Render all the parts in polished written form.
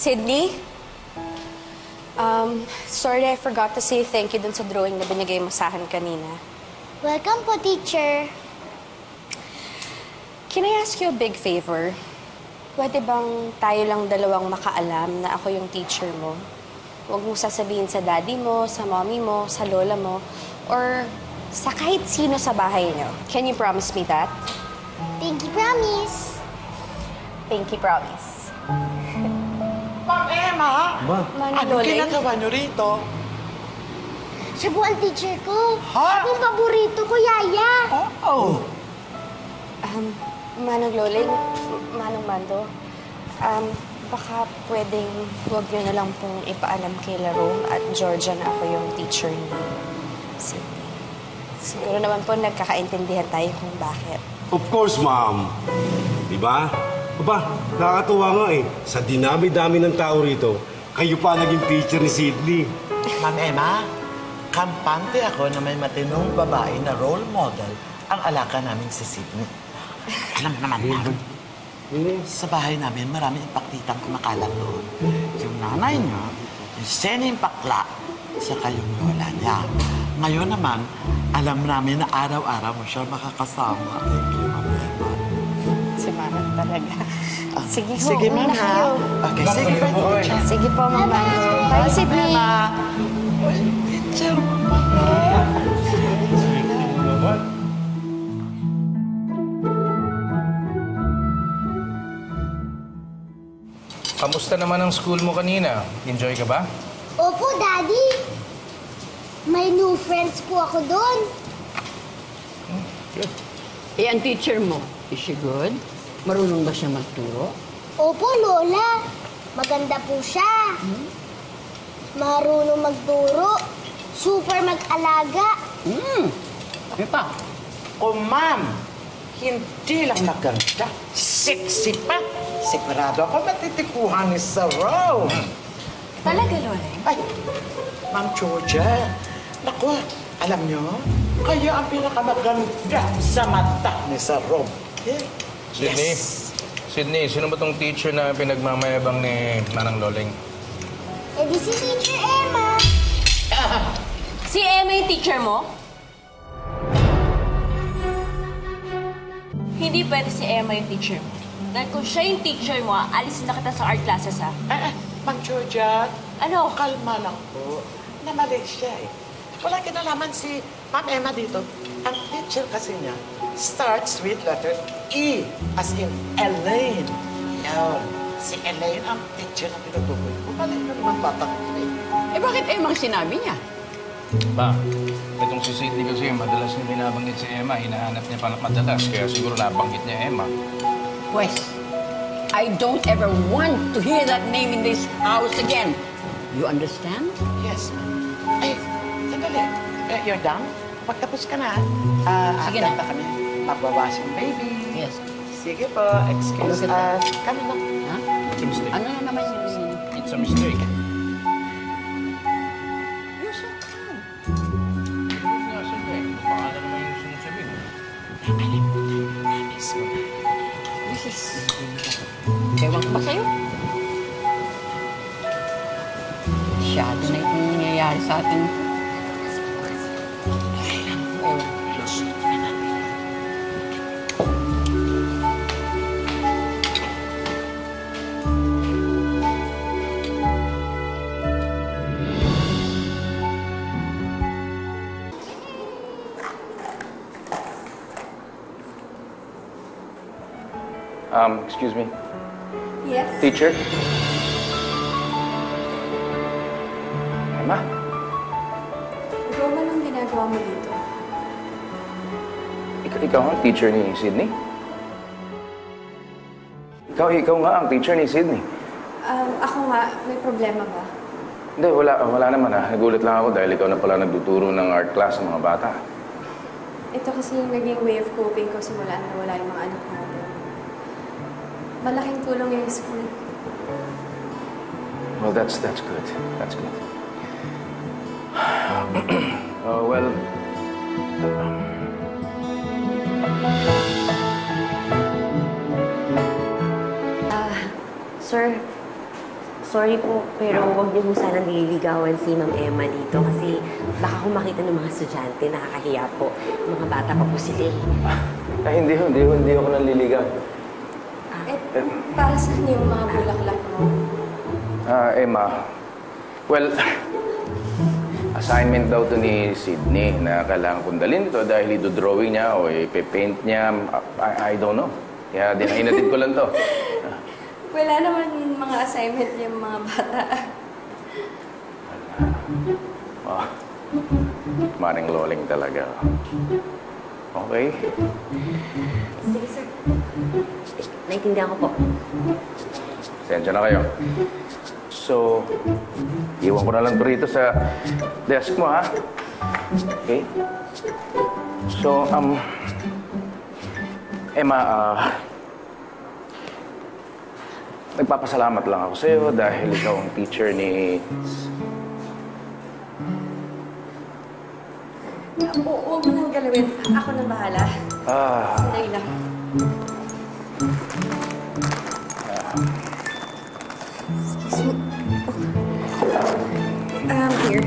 Sydney? Sorry, I forgot to say thank you dun sa drawing na binigay mo sa akin kanina. Welcome po, teacher. Can I ask you a big favor? Pwede bang tayo lang dalawang makaalam na ako yung teacher mo? Huwag mo sasabihin sa daddy mo, sa mommy mo, sa lola mo, or sa kahit sino sa bahay niyo. Can you promise me that? Pinky promise. Pinky promise. Ma'am Emma! Ano Loling? ginagawa niyo rito? Siya po ang teacher ko. Ha? Siya po ang paborito ko, Yaya. Oh. Manong Loling, Manong Mando, baka pwedeng huwag niyo na lang pong ipaalam kay Larome at Georgia na ako yung teacher ni Sydney. Siguro naman po nagkakaintindihan tayo kung bakit. Of course, ma'am. Diba? Aba, nakakatuwa nga eh. Sa dinami-dami ng tao rito, kayo pa naging teacher ni Sydney. Ma'am Emma, kampante ako na may matinong babae na role model ang alaka namin si Sydney. Alam mo naman, ma'am, sa bahay namin maraming ipaktitang kumakalat doon. Yung nanay niya, yung sening pakla, saka yung lola niya. Ngayon naman, alam namin na araw-araw mo siya makakasama. Thank you, Ma'am Emma. Si Manong talaga. Sige po, Sige, ma'am, una ha? kayo. Okay, sige po. Sige po, Ma'am Mando. Bye, Sydney. Teacher mo Kamusta naman ang school mo kanina? Enjoy ka ba? Opo, Daddy. May new friends po ako doon. Good. Eh, ang teacher mo, is she good? Marunong ba siya magturo? Opo, Lola. Maganda po siya. Marunong magturo. Super mag-alaga. Ano pa? Oh, ma'am, hindi lang maganda. Sexy pa. Sigurado ako matitikuhan ni Sir Rome. Talaga, Lola? Ay, Ma'am Georgia. Naku, alam niyo, kaya ang pinakamaganda sa mata ni Sir Rome. Yeah. Sydney? Sydney, sino ba tong teacher na pinagmamayabang ni Manang Loling? Eh di si Teacher Emma. Si Emma yung teacher mo? Hindi pwede si Emma yung teacher mo. Dahil kung siya yung teacher mo, alisin na kita sa art classes, ha? Ma'am Georgia. Ano? Kalma lang po. Namali siya eh. Wala kinalaman si Ma'am Emma dito. Ang teacher kasi niya starts with letter E, as in Elaine. Yun. Si Elaine ang teacher na pinagbubuhay ko. Mali na naman batang eh. Eh, bakit Emang sinabi niya? Ba, itong si Sydney kasi madalas niya binabanggit si Emma. Hinahanap niya pa madalas, kaya siguro nabanggit niya Emma. Pues, I don't ever want to hear that name in this house again. You understand? Yes, ma'am. Ay, sandali. You're done? Pagtapos ka na, Sige na. kami. Magbabashing baby. Yes. Sige po, excuse Look at us. Kami na. Ha? It's a mistake. Ano na naman yung... It's a mistake. You're so calm. Nga, sige. Pangalan naman yung sinasabi. This is... Ewan ko ba sa'yo? Masyado na itong nangyayari sa atin. Ewan. Excuse me. Yes? Teacher? Emma? Ikaw ba nang ginagawa mo dito? Ikaw ang teacher ni Sydney? Ikaw nga ang teacher ni Sydney. Ako nga, may problema ba? Hindi, wala naman ah. Nagulat lang ako dahil ikaw na pala nagtuturo ng art class sa mga bata. Ito kasi yung naging way of coping ko simula na wala yung mga anak natin. Malaking tulong yung school. Well, that's good. That's good. Well... Sir, Sorry po, pero huwag niyo po sanang nililigawan si Ma'am Emma dito kasi baka kung makita ng mga estudyante, nakakahiya po. Mga bata pa po sila eh. Ay, hindi ako nanliligaw. Para saan yung mga bulaklak mo? Emma, well, assignment daw to ni Sydney na kailangan kong dalhin ito dahil ito-drawing niya o ipe-paint niya. I don't know. Kaya hinatid ko lang to. Wala naman mga assignment yung mga bata. Oh, maring loling talaga. Okay. Sige, sir. Naintindihan ko po. Sensya na kayo. So, iwan ko na lang ito rito sa desk mo, ha? Okay? So, Emma, nagpapasalamat lang ako sa'yo dahil ikaw ang teacher ni... Huwag mo nang galawin. Ako nang bahala. Sandali lang. Excuse me. Here.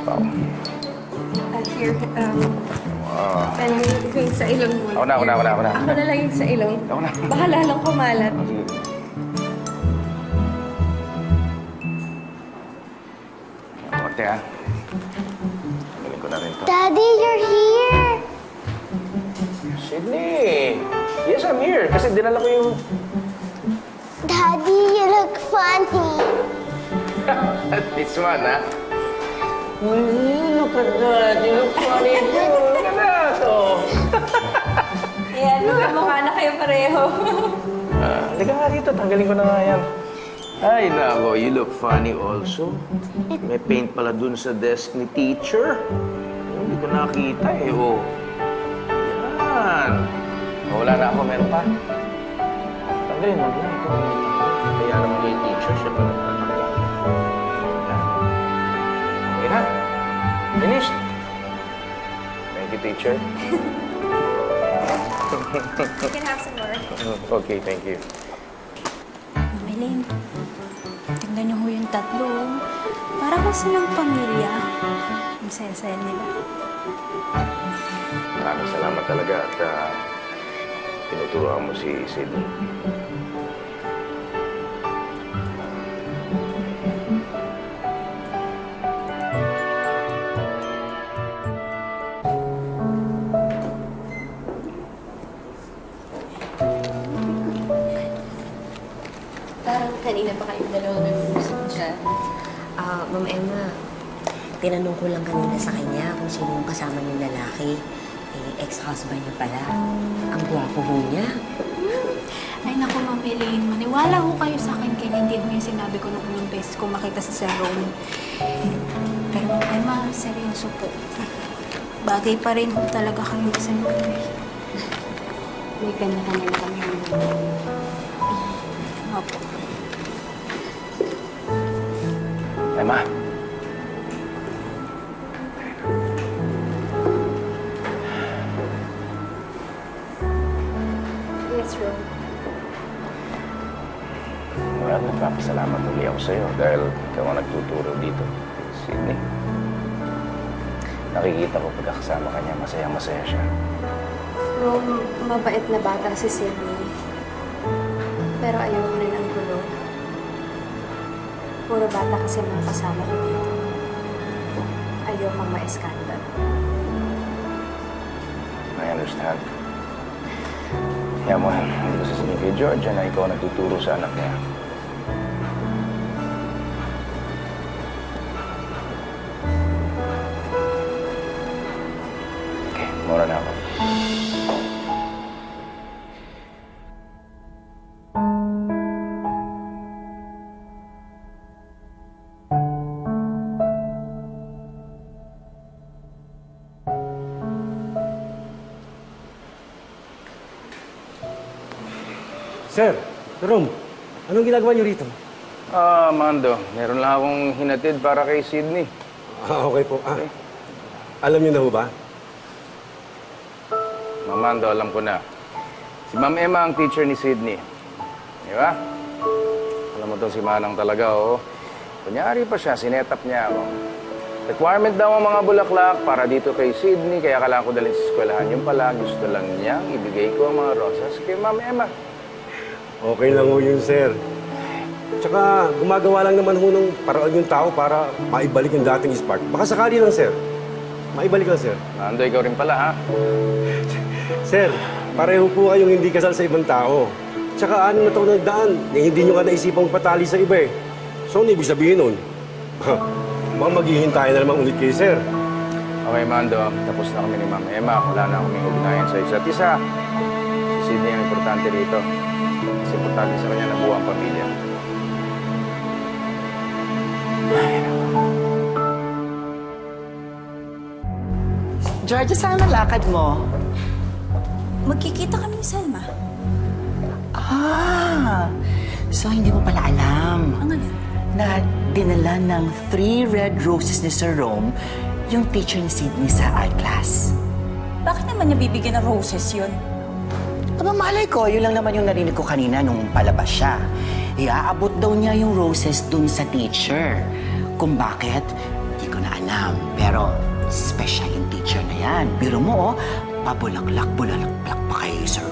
Wow. Here. Ano yung sa ilong mo? Ako na. Ako na lang yung sa ilong. Ako na. Bahala lang kumalat. Sige. Konti, ha? Galing ko na rin to. Daddy, you're here! Sydney! Yes, I'm here. Kasi dinala ko yung... Daddy, you look funny. This one, ha? Look at that. You look funny too. Look at that, oh. Ayan, magkamukha na kayo pareho. Halika nga dito. Tanggalin ko na nga yan. Ay, nako. You look funny also. May paint pala dun sa desk ni teacher. Hindi ko nakita eh, oh. Yan. Wala na ako. Meron pa. Tanggalin mo lang. Ikaw ang tanggalin. Kaya naman kay teacher siya pala tatanggal. Yan. Okay na. Finished. Thank you, teacher. You can have some more. Okay, thank you. Maylene, tignan niyo ho yung tatlo. Para ko silang pamilya. Ang saya-saya nila. Maraming salamat talaga at tinuturoan mo si Sydney. Parang kanina pa kayong dalawa nag-uusap siya. Ma'am Emma, tinanong ko lang kanina sa kanya kung sino yung kasama niyong lalaki. Ex-husband niya pala. Ang gwapo ho niya. Ay naku, Ma'am Elaine, maniwala ho kayo sa akin kaya hindi ho yung sinabi ko nung unang beses ko makita si Sir Rome. Pero Ma'am Emma, seryoso po. Bagay pa rin ho talaga kayo sa Rome. May kanya-kanya na kami. Opo. Emma. Yes, Rome. Well, nagpapasalamat uli ako sa'yo dahil ikaw ang nagtuturo dito. Sydney. Nakikita ko pagkakasama kanya, masaya-masaya siya. Rome, mabait na bata si Sydney. Pero ayaw mo rin ang gulo. Puro bata kasi mga kasama ko dito. Ayaw kang ma-escandal. I understand. Kaya mo, hindi ko sasabihin kay Georgia na ikaw ang nagtuturo sa anak niya. Okay, mura na ako. Sir, Jerome, anong ginagawa niyo rito? Mando, meron lang akong hinatid para kay Sydney. Okay po. Alam niyo na ho ba? Mando, alam ko na. Si Ma'am Emma ang teacher ni Sydney. Di ba? Alam mo to si Manang talaga, oh. Kunyari pa siya, sinetap niya ako. Requirement daw ang mga bulaklak para dito kay Sydney, kaya kailangan ko dalhin sa eskwelahan. Yung pala, gusto lang niya, ibigay ko ang mga rosas kay Ma'am Emma. Okay lang ho yun, sir. Tsaka gumagawa lang naman ho ng paraan yung tao para maibalik yung dating spark. Baka sakali lang, sir. Maibalik lang, sir. Nando, ikaw rin pala, ha? Sir, pareho po kayong hindi kasal sa ibang tao. Tsaka 6 na taon nagdaan, hindi nyo ka naisipang patali sa iba eh. So, ano ibig sabihin nun? Baka maghihintay na naman ulit kayo, sir. Okay, Mando, tapos na kami ni Ma'am Emma. Wala na kaming ugnayan sa isa't isa. Si Sydney ang importante rito. Mas importante sa kanya na buo ang pamilya. Georgia, saan ang lakad mo? Magkikita kami ni Selma. So hindi mo pala alam Ang ano? na dinala ng 3 red roses ni Sir Rome yung teacher ni Sydney sa art class. Bakit naman niya bibigyan ng roses yun? Aba, malay ko, yun lang naman yung narinig ko kanina nung palabas siya. Iaabot daw niya yung roses dun sa teacher. Kung bakit, di ko na alam. Pero special yung teacher na yan. Biro mo, pabulaklak-bulaklak pa kay Sir